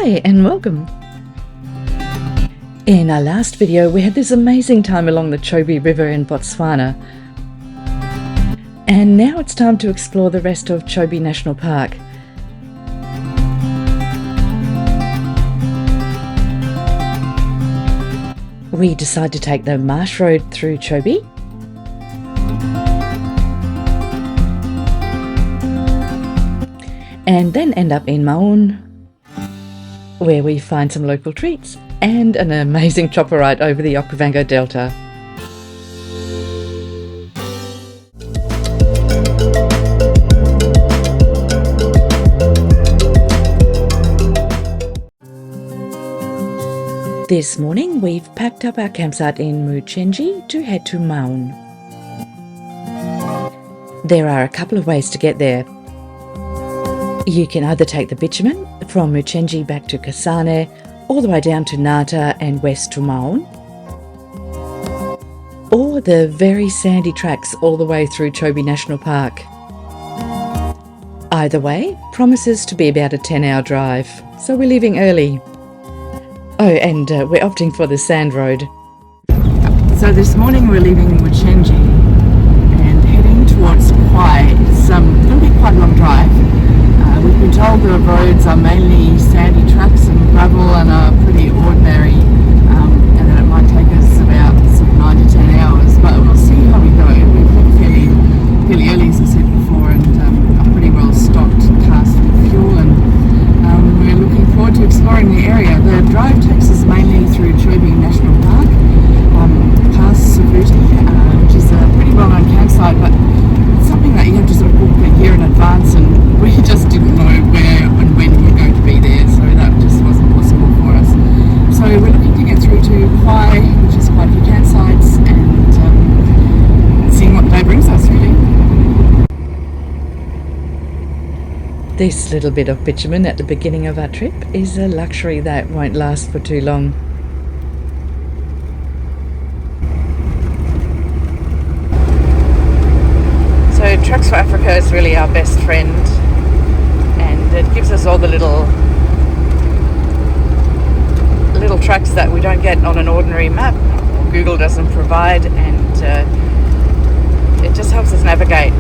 Hi and welcome! In our last video we had this amazing time along the Chobe River in Botswana, and now it's time to explore the rest of Chobe National Park. We decide to take the marsh road through Chobe, and then end up in Maun, where we find some local treats and an amazing chopper ride over the Okavango Delta. This morning we've packed up our campsite in Muchenje to head to Maun. There are a couple of ways to get there. You can either take the bitumen from Muchenje back to Kasane, all the way down to Nata and west to Maun, or the very sandy tracks all the way through Chobe National Park. Either way promises to be about a 10-hour drive, so we're leaving early. Oh, and we're opting for the sand road. So this morning we're leaving Muchenje and heading towards Kwai. It's going to be quite a long drive. We've been told the roads are mainly sandy tracks and gravel and are pretty ordinary, and that it might take us about sort of 9 to 10 hours, but we'll see how we go. We've left fairly early, as I said before, and are pretty well stocked cast with fuel, and we're looking forward to exploring the area. The drive takes us mainly through Chobe National Park, past Savuti, which is a pretty well-known campsite, but it's something that you have to sort of book a year in advance, and we just didn't know where and when we were going to be there, so that just wasn't possible for us. So we're looking to get through to Kwai, which is quite a few campsites, and seeing what the day brings us, really. This little bit of bitumen at the beginning of our trip is a luxury that won't last for too long. So Trucks for Africa is really our best friend, and it gives us all the little tracks that we don't get on an ordinary map, or Google doesn't provide, and it just helps us navigate.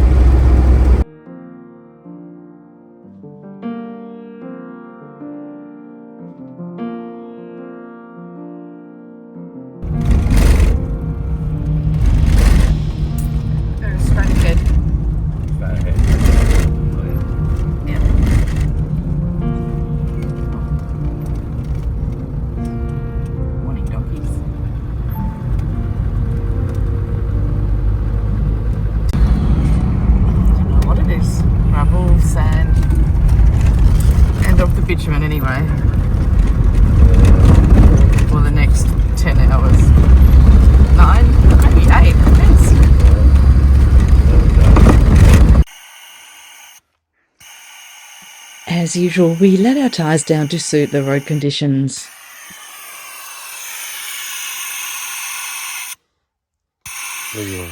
Sand, end of the bitumen anyway, for the next 10 hours, 9, maybe 8, depends. As usual, we let our tyres down to suit the road conditions. There you are.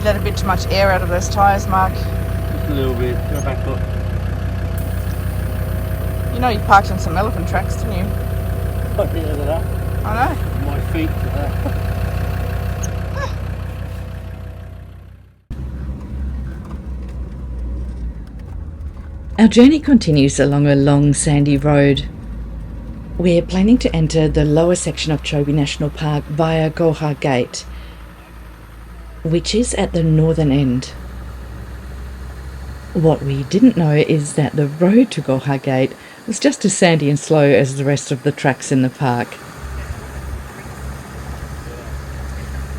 Let a bit too much air out of those tyres, Mark. Just a little bit. Go back up. You know you parked on some elephant tracks, didn't you? I think of that. I know. My feet to that. Our journey continues along a long sandy road. We're planning to enter the lower section of Chobe National Park via Goha Gate, which is at the northern end. What we didn't know is that the road to Goha Gate was just as sandy and slow as the rest of the tracks in the park.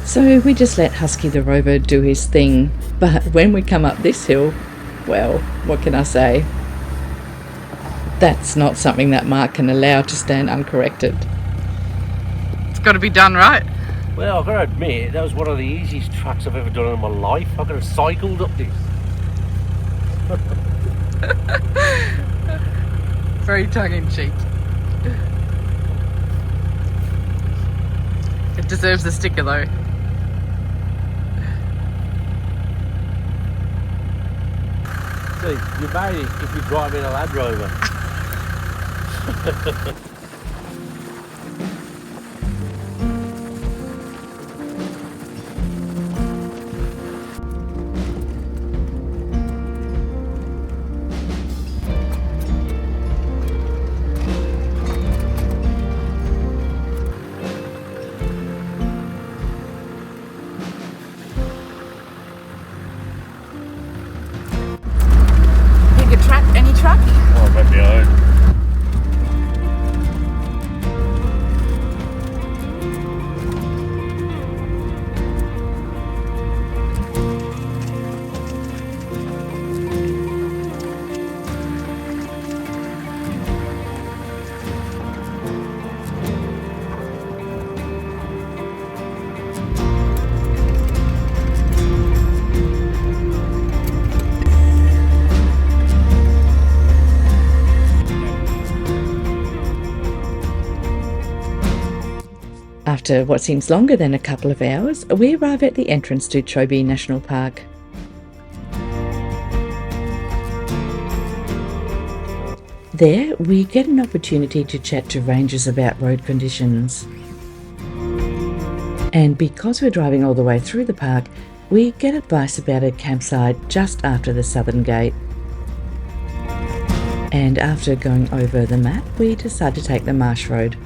So we just let Husky the Rover do his thing. But when we come up this hill, well, what can I say? That's not something that Mark can allow to stand uncorrected. It's got to be done right. Well, I've got to admit, that was one of the easiest tracks I've ever done in my life. I could have cycled up this. Very tongue-in-cheek. It deserves a sticker though. See, you made it if you drive in a Land Rover. Pick a truck, any truck? Oh, I've got my own. After what seems longer than a couple of hours, we arrive at the entrance to Chobe National Park. There, we get an opportunity to chat to rangers about road conditions. And because we're driving all the way through the park, we get advice about a campsite just after the southern gate. And after going over the map, we decide to take the marsh road.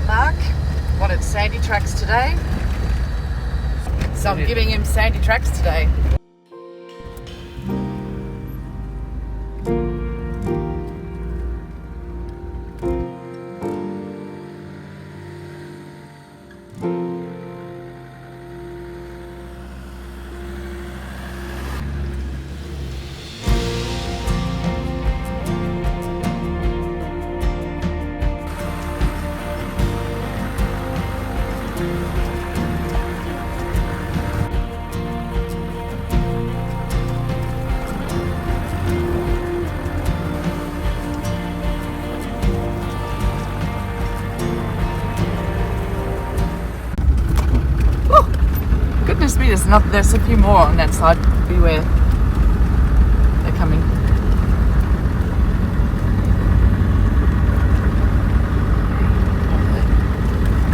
Mark wanted sandy tracks today, so I'm giving him sandy tracks today. Goodness me, there's a few more on that side. Beware. They're coming.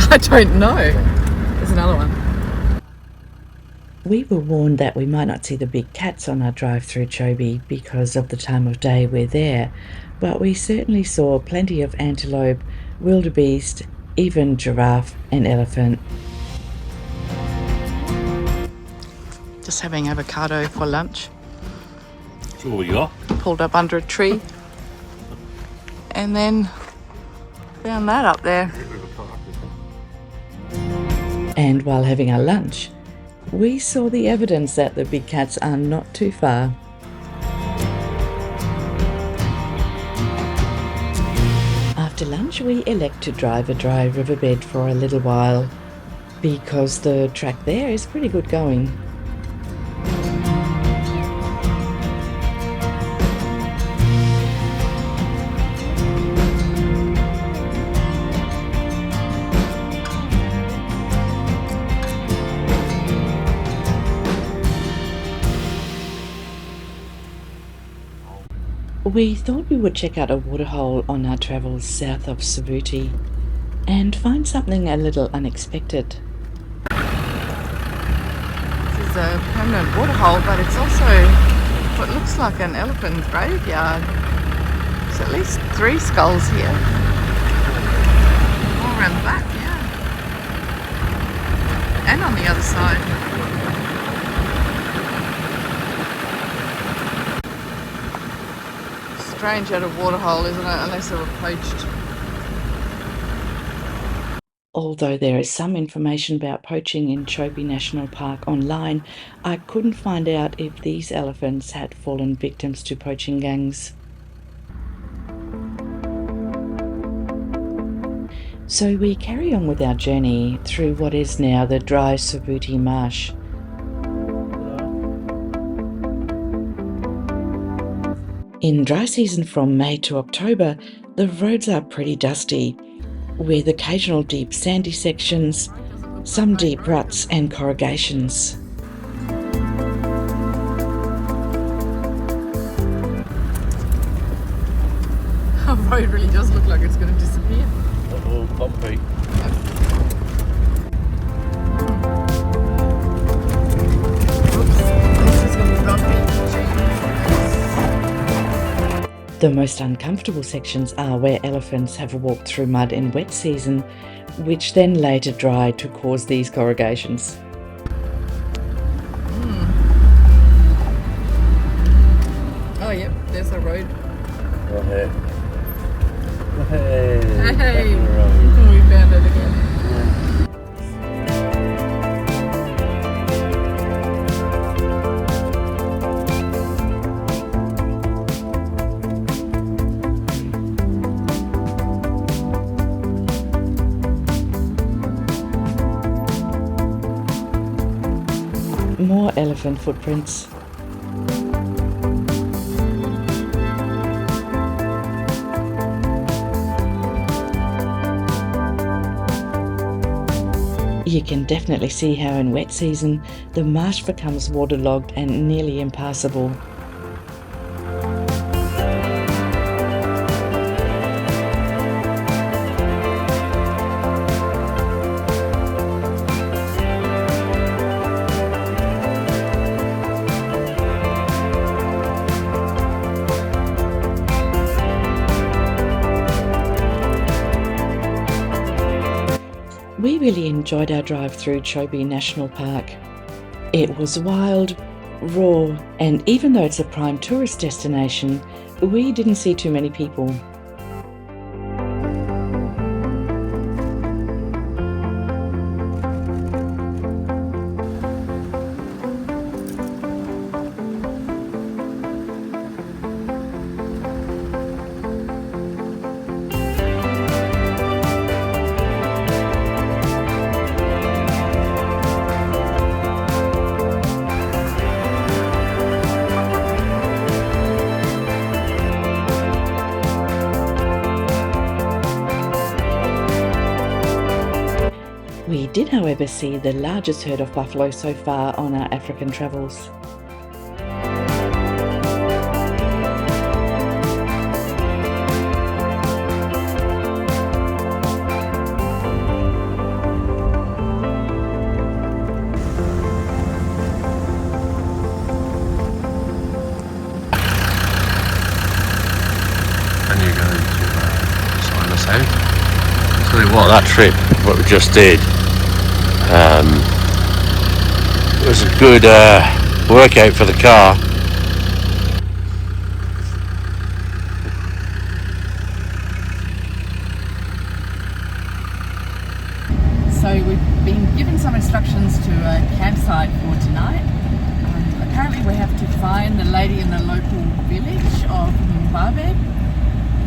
I don't know. There's another one. We were warned that we might not see the big cats on our drive through Chobe because of the time of day we're there, but we certainly saw plenty of antelope, wildebeest, even giraffe and elephant. Just having avocado for lunch. That's all we got. Pulled up under a tree. And then found that up there. And while having our lunch, we saw the evidence that the big cats are not too far. After lunch, we elect to drive a dry riverbed for a little while because the track there is pretty good going. We thought we would check out a waterhole on our travels south of Savuti and find something a little unexpected. This is a permanent waterhole, but it's also what looks like an elephant graveyard. There's at least 3 skulls here. All around the back, yeah. And on the other side. strange at a waterhole, isn't it? Unless they were poached. Although there is some information about poaching in Chobe National Park online, I couldn't find out if these elephants had fallen victims to poaching gangs. So we carry on with our journey through what is now the dry Savuti marsh. In dry season from May to October, the roads are pretty dusty, with occasional deep sandy sections, some deep ruts and corrugations. Our road really does look like it's going to disappear. Oh, bumpy. Oops, this is going to be bumpy. The most uncomfortable sections are where elephants have walked through mud in wet season, which then later dry to cause these corrugations. Oh, yep, there's a road. Oh, hey. Hey. Hey, Back we found it again. More elephant footprints. You can definitely see how in wet season the marsh becomes waterlogged and nearly impassable. We really enjoyed our drive through Chobe National Park. It was wild, raw, and even though it's a prime tourist destination, we didn't see too many people. We did, however, see the largest herd of buffalo so far on our African travels. And you're going to sign us out. Tell you what, that trip, what we just did, it was a good workout for the car. So we've been given some instructions to a campsite for tonight. Apparently we have to find the lady in the local village of Mbabe,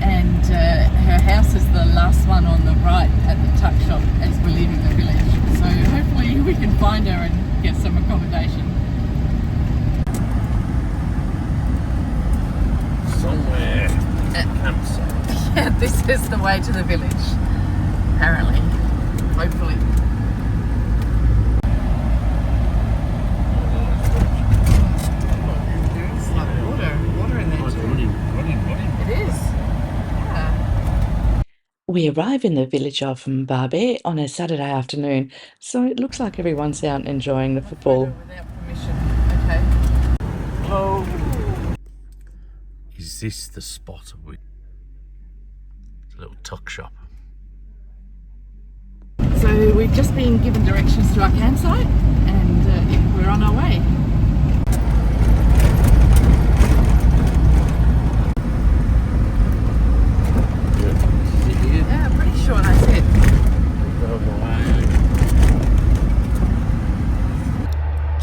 and her house is the last one on the right at the tuck shop as we're leaving the village. So hopefully we can find her and get some accommodation. Somewhere. Campsite. Yeah, this is the way to the village, apparently. Hopefully. It's like water in there too. Running. It is. Yeah. We arrive in the village of Mbabe on a Saturday afternoon, so it looks like everyone's out enjoying the football. Without permission. Okay. Oh. Is this the spot of it? It's a little tuck shop. So we've just been given directions to our campsite, and we're on our way.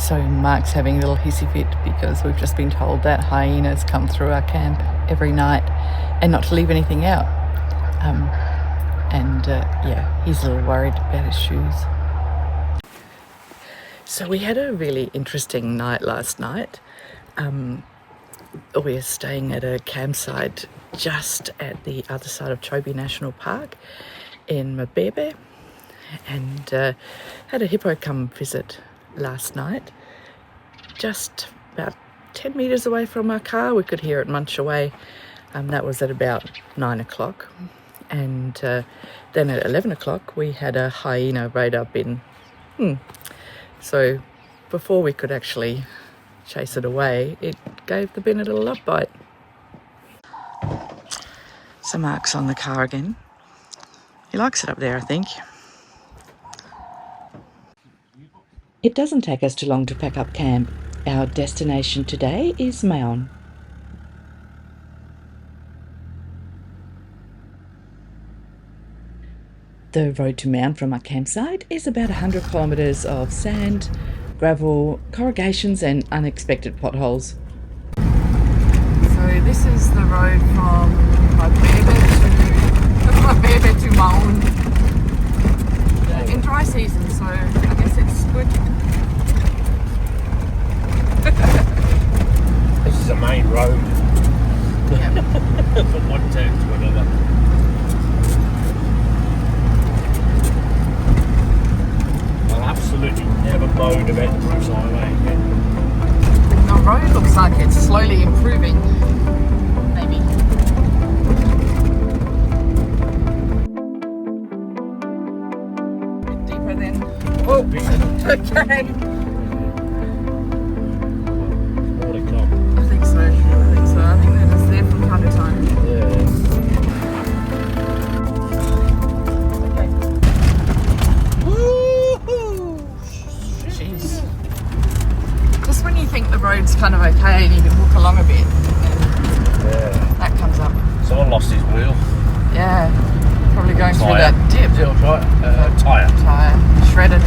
So Mark's having a little hissy fit because we've just been told that hyenas come through our camp every night and not to leave anything out. Yeah, he's a little worried about his shoes. So we had a really interesting night last night. We're staying at a campsite just at the other side of Chobe National Park in Mabebe, and had a hippo come visit last night, just about 10 metres away from our car. We could hear it munch away. That was at about 9 o'clock. And then at 11 o'clock we had a hyena raid up in. So before we could actually chase it away, it gave the bin a little love bite. So Mark's on the car again. He likes it up there, I think. It doesn't take us too long to pack up camp. Our destination today is Maun. The road to Maun from our campsite is about 100 kilometres of sand, gravel, corrugations and unexpected potholes. So this is the road from Mabebe to Maun. In dry season, so I guess it's good. This is a main road. Yeah. From one town to another. I'll absolutely never moan about the Bruce Highway again. The road looks like it's slowly improving, maybe. A bit deeper then. Oh, okay. More to come. I think so. I think that it's there from time to time. Yeah. Jeez. Just when you think the road's kind of okay and you can walk along a bit, Yeah. that comes up. Someone lost his wheel. Yeah, probably going through Tyre. that dip. Still tyre. Tyre, shredded.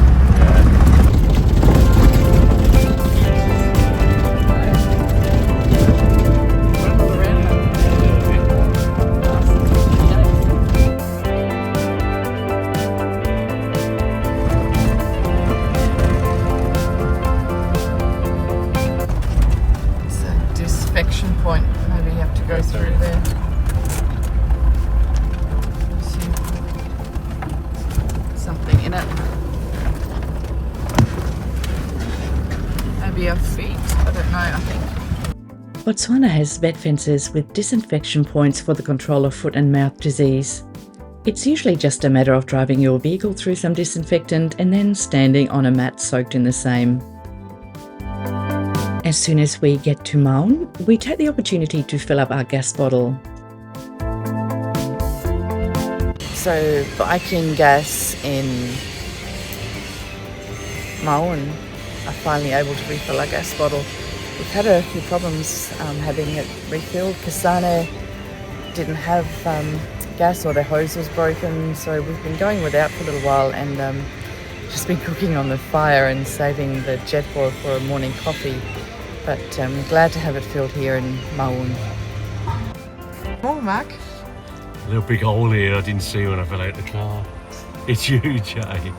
It's a disinfection point. Maybe you have to go through there. See something in it. Maybe our feet. I don't know. I think. Botswana has vet fences with disinfection points for the control of foot and mouth disease. It's usually just a matter of driving your vehicle through some disinfectant and then standing on a mat soaked in the same. As soon as we get to Maun, we take the opportunity to fill up our gas bottle. So biking gas in Maun are finally able to refill our gas bottle. We've had a few problems having it refilled. Kasane didn't have gas, or their hose was broken, so we've been going without for a little while and just been cooking on the fire and saving the jet boil for a morning coffee. But I'm glad to have it filled here in Maun. More, Mark. A little big hole here I didn't see when I fell out the car. It's huge, eh?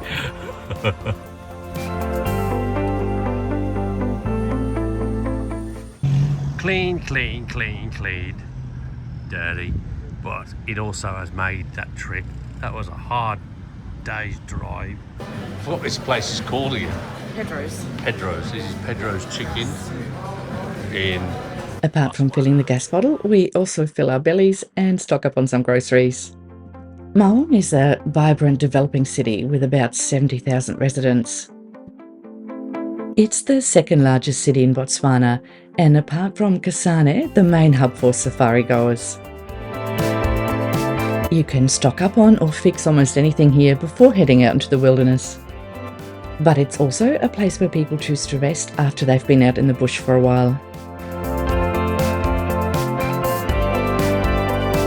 Clean. Dirty. But it also has made that trip. That was a hard day's drive. What this place is called again? Pedro's. Pedro's. This is Pedro's Chicken in... Apart from filling the gas bottle, we also fill our bellies and stock up on some groceries. Maun is a vibrant developing city with about 70,000 residents. It's the second largest city in Botswana, and apart from Kasane, the main hub for safari goers. You can stock up on or fix almost anything here before heading out into the wilderness. But it's also a place where people choose to rest after they've been out in the bush for a while.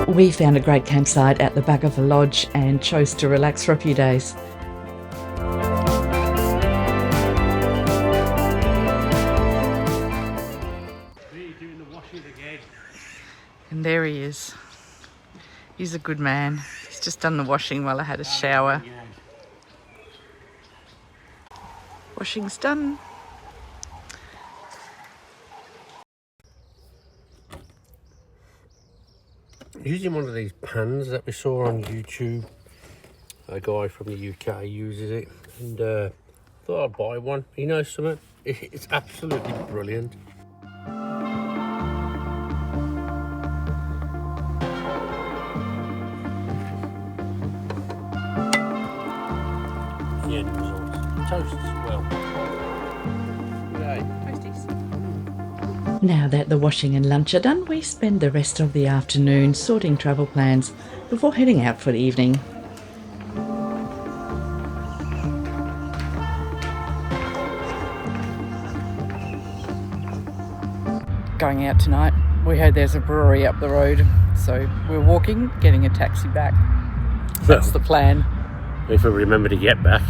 We found a great campsite at the back of a lodge and chose to relax for a few days. And there he is. He's a good man. He's just done the washing while I had a shower. Washing's done. Using one of these pans that we saw on YouTube. A guy from the UK uses it, and thought I'd buy one. He knows something. It's absolutely brilliant. The end results. Toast as well. Toasties. Now that the washing and lunch are done, we spend the rest of the afternoon sorting travel plans before heading out for the evening. Going out tonight. We heard there's a brewery up the road, so we're walking, getting a taxi back. That's the plan. If I remember to get back.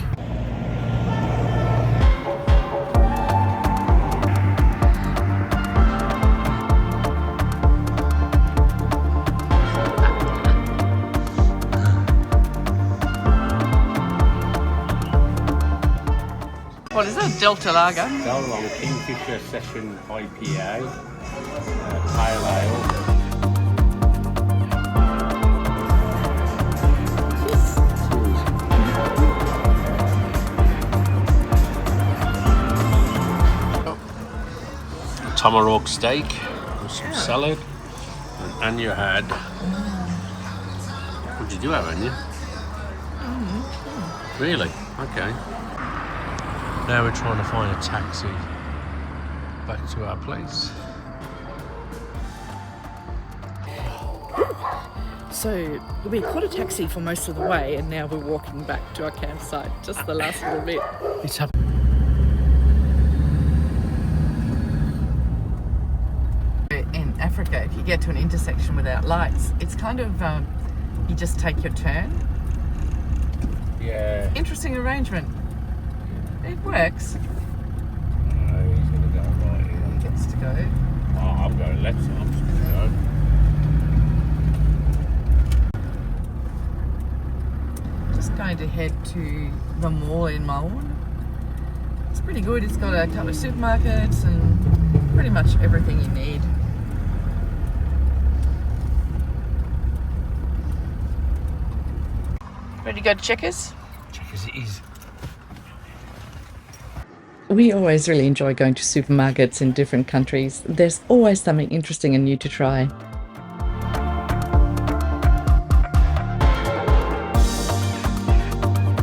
What is that? Delta Lager? Long Kingfisher Session IPA, Pale Ale. Tomahawk steak with some salad, and you had. What did you have, Anya? Really? Okay. Now we're trying to find a taxi back to our place. So we caught a taxi for most of the way, and now we're walking back to our campsite, just the last little bit. It's In Africa, if you get to an intersection without lights, it's kind of, you just take your turn. Yeah. Interesting arrangement. It works. No, he's going to go right here. He gets to go. Oh, I'm going left, so I'm just going to go. Just going to head to the mall in Maun. It's pretty good. It's got a couple of supermarkets and pretty much everything you need. Ready to go to Checkers? Checkers it is. We always really enjoy going to supermarkets in different countries. There's always something interesting and new to try.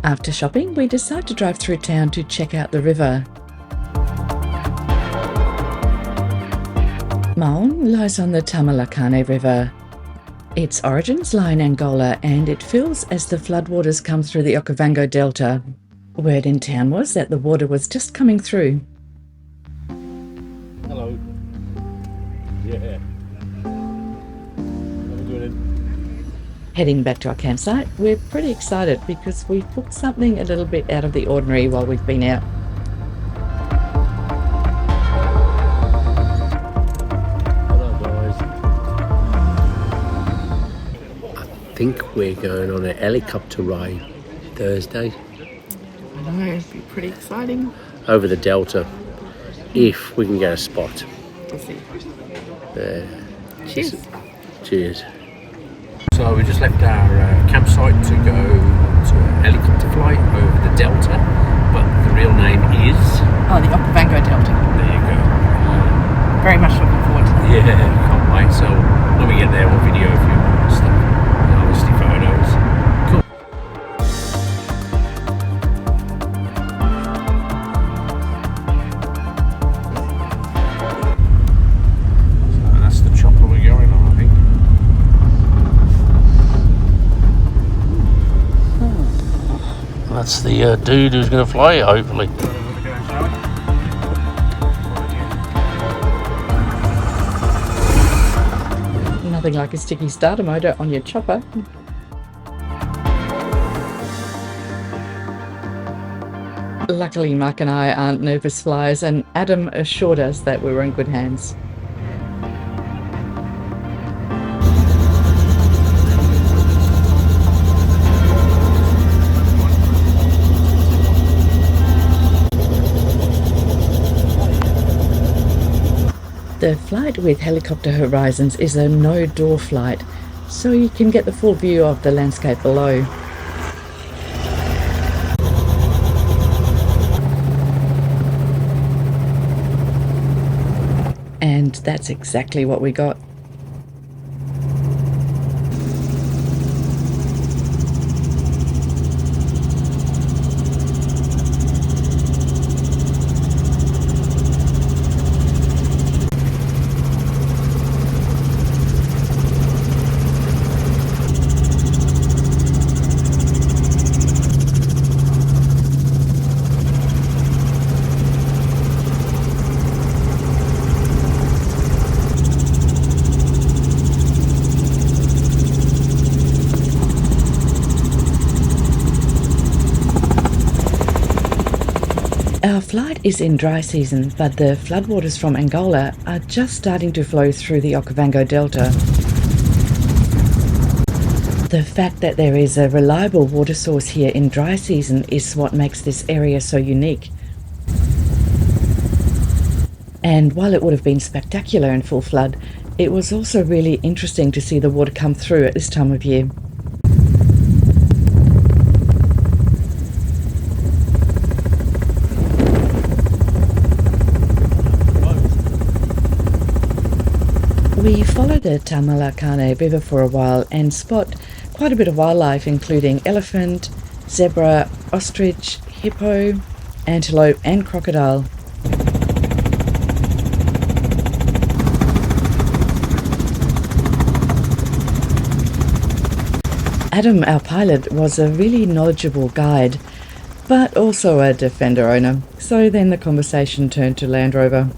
After shopping, we decide to drive through town to check out the river. Maun lies on the Tamalakane River. Its origins lie in Angola, and it fills as the floodwaters come through the Okavango Delta. Word in town was that the water was just coming through. Hello. Yeah. Have a good one. Heading back to our campsite, we're pretty excited because we've booked something a little bit out of the ordinary while we've been out. Hello, guys. I think we're going on a helicopter ride Thursday. I know, it'd be pretty exciting. Over the Delta, if we can get a spot. We'll see. Cheers. Cheers. So we just left our campsite to go to a helicopter flight over the Delta, but the real name is... Oh, the Okavango Delta. There you go. Very much looking forward to that. Yeah, can't wait. So when we get there, we'll video a few stuff, and obviously photos. Cool. So that's the chopper we're going on, I think. That's the dude who's going to fly it, hopefully. Nothing like a sticky starter motor on your chopper. Luckily, Mark and I aren't nervous flyers, and Adam assured us that we were in good hands. The flight with Helicopter Horizons is a no-door flight, so you can get the full view of the landscape below. And that's exactly what we got. Our flight is in dry season, but the floodwaters from Angola are just starting to flow through the Okavango Delta. The fact that there is a reliable water source here in dry season is what makes this area so unique. And while it would have been spectacular in full flood, it was also really interesting to see the water come through at this time of year. We follow the Tamalakane River for a while and spot quite a bit of wildlife, including elephant, zebra, ostrich, hippo, antelope and crocodile. Adam, our pilot, was a really knowledgeable guide, but also a Defender owner, so then the conversation turned to Land Rover.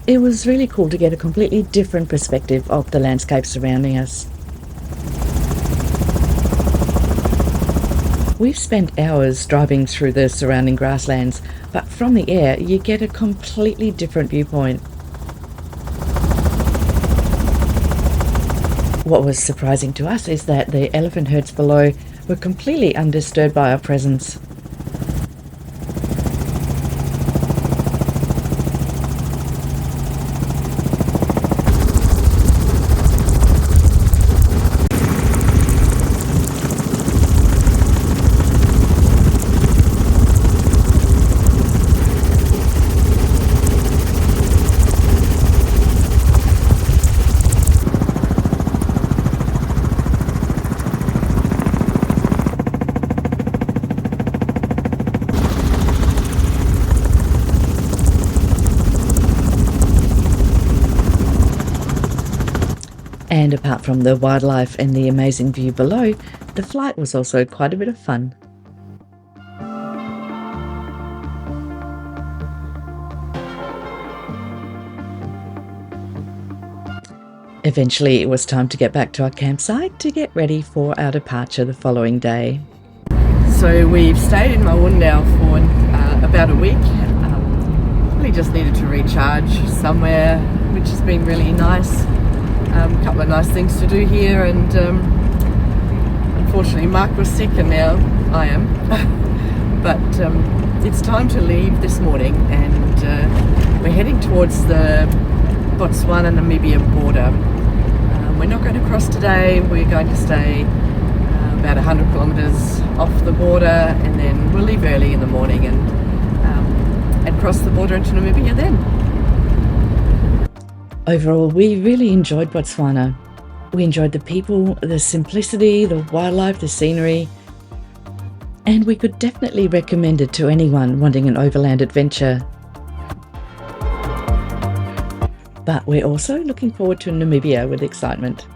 It was really cool to get a completely different perspective of the landscape surrounding us. We've spent hours driving through the surrounding grasslands, but from the air you get a completely different viewpoint. What was surprising to us is that the elephant herds below were completely undisturbed by our presence. And apart from the wildlife and the amazing view below, the flight was also quite a bit of fun. Eventually it was time to get back to our campsite to get ready for our departure the following day. So we've stayed in Maun now for about a week. We just needed to recharge somewhere, which has been really nice. A couple of nice things to do here, and unfortunately Mark was sick and now I am. But it's time to leave this morning, and we're heading towards the Botswana Namibia border. We're not going to cross today, we're going to stay about 100 kilometres off the border, and then we'll leave early in the morning and cross the border into Namibia then. Overall, we really enjoyed Botswana. We enjoyed the people, the simplicity, the wildlife, the scenery, and we could definitely recommend it to anyone wanting an overland adventure. But we're also looking forward to Namibia with excitement.